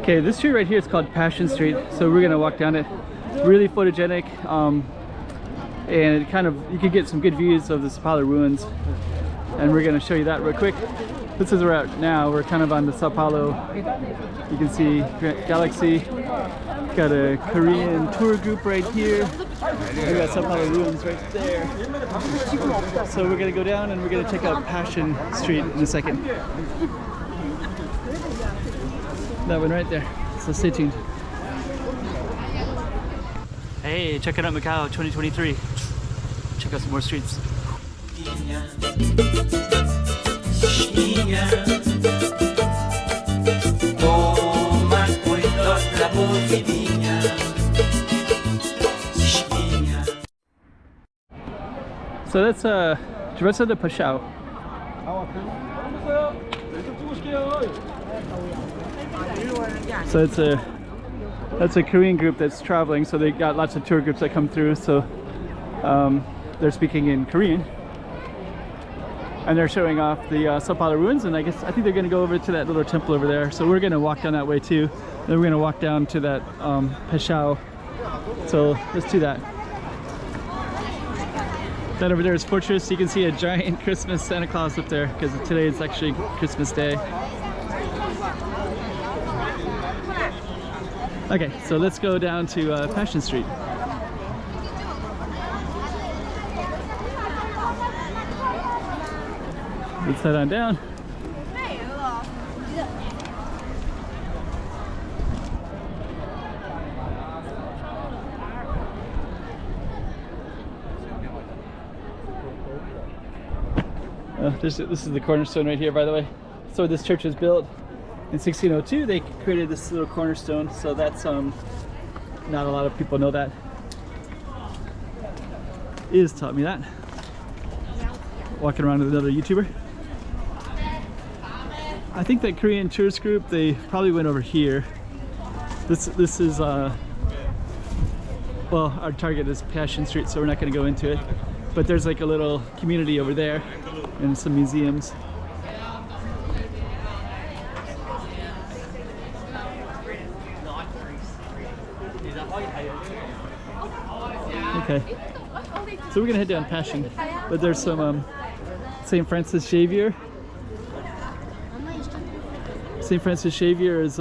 Okay, this street right here is called Passion Street, so we're gonna walk down it. Really photogenic, and it kind of, you can get some good views of the Sao Paulo ruins, and we're gonna show you that real quick. This is where we're at now. We're kind of on the Sao Paulo. You can see Galaxy. Got a Korean tour group right here. We got Sao Paulo ruins right there. So we're gonna go down and we're gonna check out Passion Street in a second. That one right there. So stay tuned. Hey, check it out, Macau 2023. Check out some more streets. So that's Travessa de Paixa. So that's a Korean group that's traveling. So they got lots of tour groups that come through. So they're speaking in Korean, and they're showing off the Sao Paulo ruins. And I think they're going to go over to that little temple over there. So we're going to walk down that way too. Then we're going to walk down to that Paixa. So let's do that. That over there is Fortress. You can see a giant Christmas Santa Claus up there because today is actually Christmas Day. Okay, so let's go down to Passion Street. Let's head on down. This is the cornerstone right here, by the way. So this church was built in 1602. They created this little cornerstone, so that's not a lot of people know that. Iz taught me that. Walking around with another YouTuber. I think that Korean tourist group, they probably went over here. This is well, our target is Passion Street, so we're not going to go into it. But there's like a little community over there and some museums. Okay, so we're gonna head down Passion, but there's some St. Francis Xavier. St. Francis Xavier is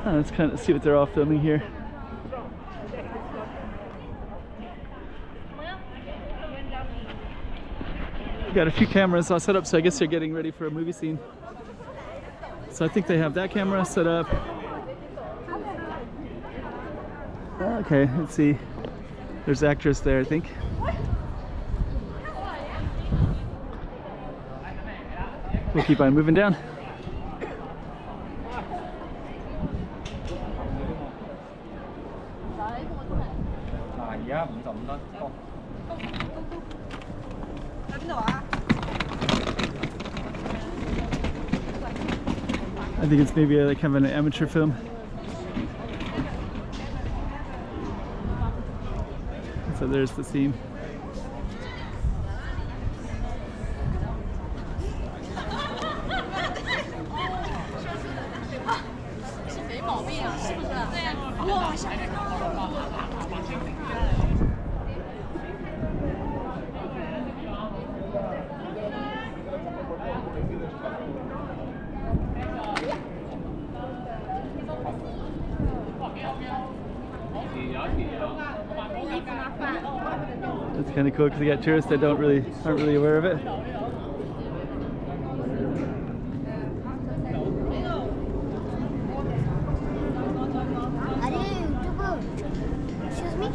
let's kind of see what they're all filming here. Got a few cameras all set up, so I guess they're getting ready for a movie scene. So I think they have that camera set up. Okay, let's see. There's actress there, I think. We'll keep on moving down. I think it's maybe like kind of an amateur film. So there's the scene. It's kind of cool because you got tourists that aren't really aware of it. Are you a YouTuber? Excuse me?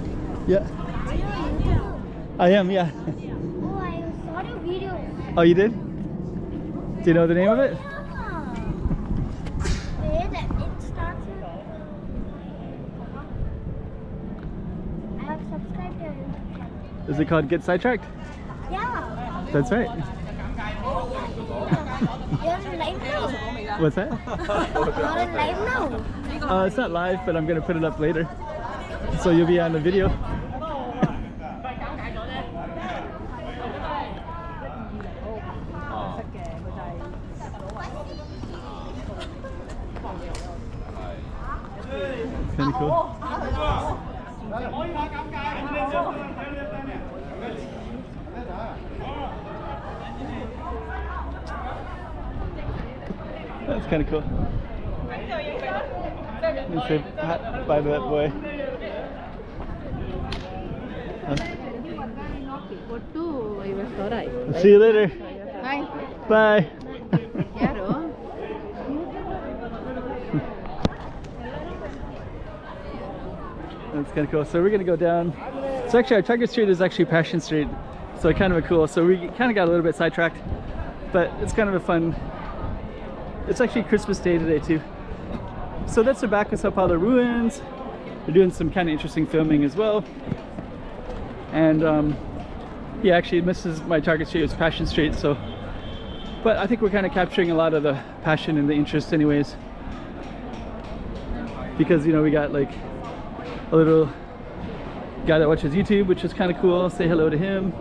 Yeah. Are you a YouTuber? I am, yeah. Oh, I saw your video. Oh, you did? Do you know the name of it? Wait, it starts with... I have subscribed to your YouTube channel. Is it called Get Sidetracked? Yeah. That's right. You're in live now. What's that? You're in live now. It's not live, but I'm going to put it up later. So you'll be on the video. kind of cool. That's kind of cool. You say bye to that boy. See you later. Bye. That's kind of cool. So we're gonna go down. So actually our target street is actually Passion Street. So kind of a cool. So we kind of got a little bit sidetracked, but it's kind of a fun. It's actually Christmas Day today too. So that's the back of Sao Paulo ruins. We're doing some kind of interesting filming as well. And yeah, actually this is my target street, it's Passion Street. So, but I think we're kind of capturing a lot of the passion and the interest anyways. Because, you know, we got like a little guy that watches YouTube, which is kind of cool. Say hello to him.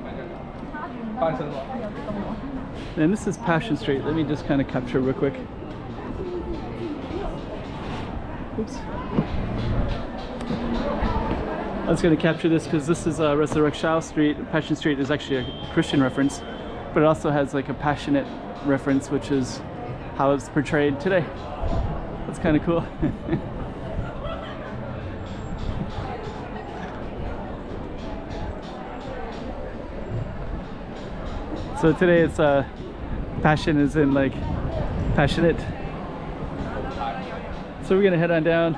And this is Passion Street. Let me just kind of capture real quick. Oops. I was going to capture this because this is Resurrección Street. Passion Street is actually a Christian reference, but it also has like a passionate reference, which is how it's portrayed today. That's kind of cool. So today it's passion is in like passionate. So we're gonna head on down.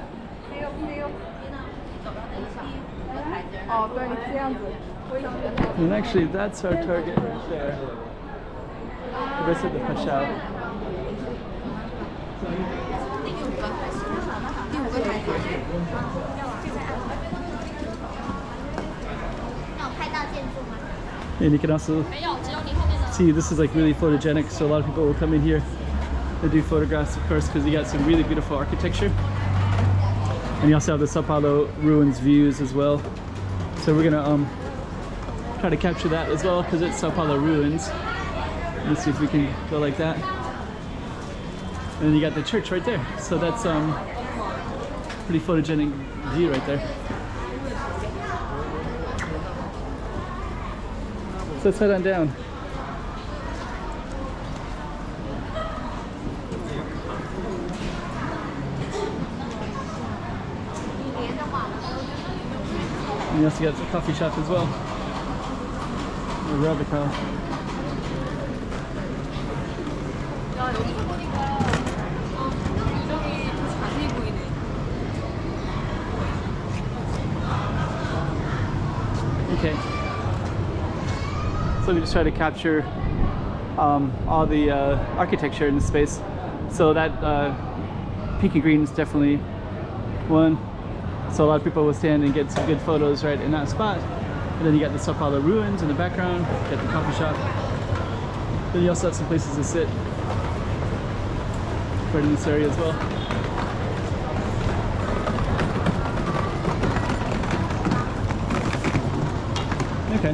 And actually that's our target right there. Travessa de Paixa. And you can also see this is like really photogenic, so a lot of people will come in here to do photographs, of course, because you got some really beautiful architecture. And you also have the Sao Paulo ruins views as well. So we're gonna try to capture that as well because it's Sao Paulo ruins. Let's see if we can go like that. And then you got the church right there. So that's pretty photogenic view right there. So let's head on down. And you also got the coffee shop as well. Radical. Okay. So we just try to capture all the architecture in the space. So that pink and green is definitely one. So a lot of people will stand and get some good photos right in that spot. And then you got the Sao Paulo ruins in the background, you got the coffee shop. Then you also have some places to sit right in this area as well. Okay.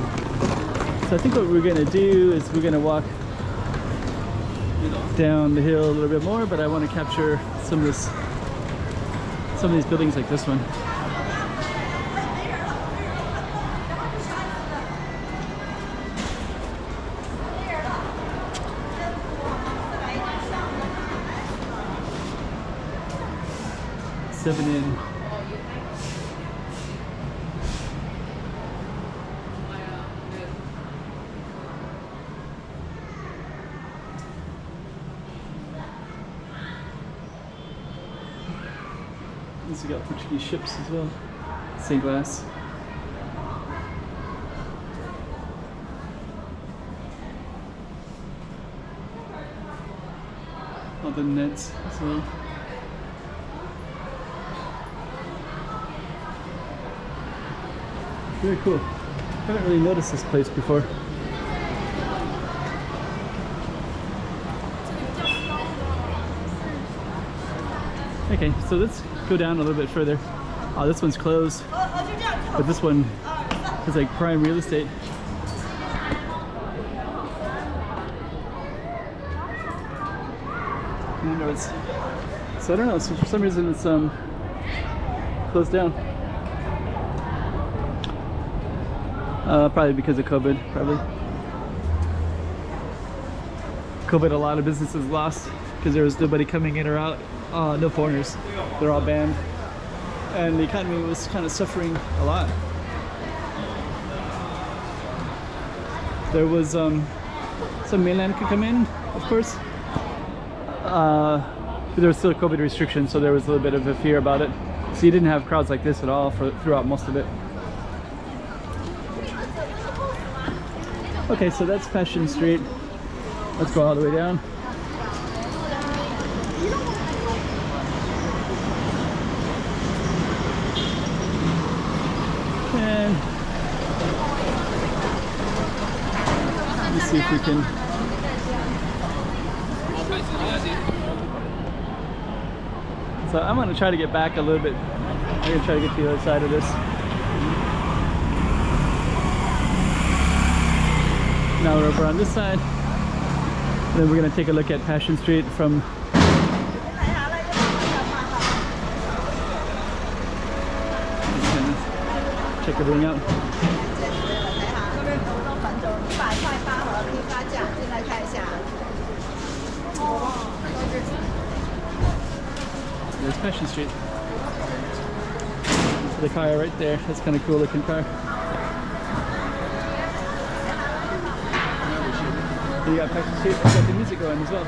So I think what we're gonna do is we're gonna walk down the hill a little bit more, but I want to capture some of these buildings like this one. Seven in. We got Portuguese ships as well. Stained glass. All the nets as well. Very cool. I haven't really noticed this place before. Okay, so let's go down a little bit further. This one's closed, but this one is like prime real estate. You know, it's, so I don't know, so for some reason it's closed down. Probably because of COVID, probably. COVID, a lot of businesses lost because there was nobody coming in or out. No foreigners. They're all banned. And the economy was kind of suffering a lot. There was some mainland could come in, of course. But there was still COVID restrictions, so there was a little bit of a fear about it. So you didn't have crowds like this at all throughout most of it. Okay, so that's Passion Street. Let's go all the way down. And let's see if we can. So I'm going to try to get back a little bit. I'm going to try to get to the other side of this. Now we're over on this side. And then we're going to take a look at Passion Street from check everything out. There's Passion Street. The car right there. That's kind of cool looking car. You got Passion Street. Got the music going as well.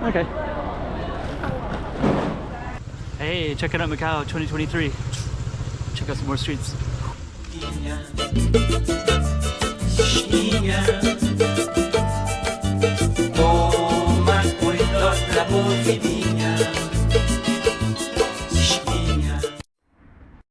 Okay. Hey, checking out Macau 2023. Check out some more streets. Toma cuidado la voz divina.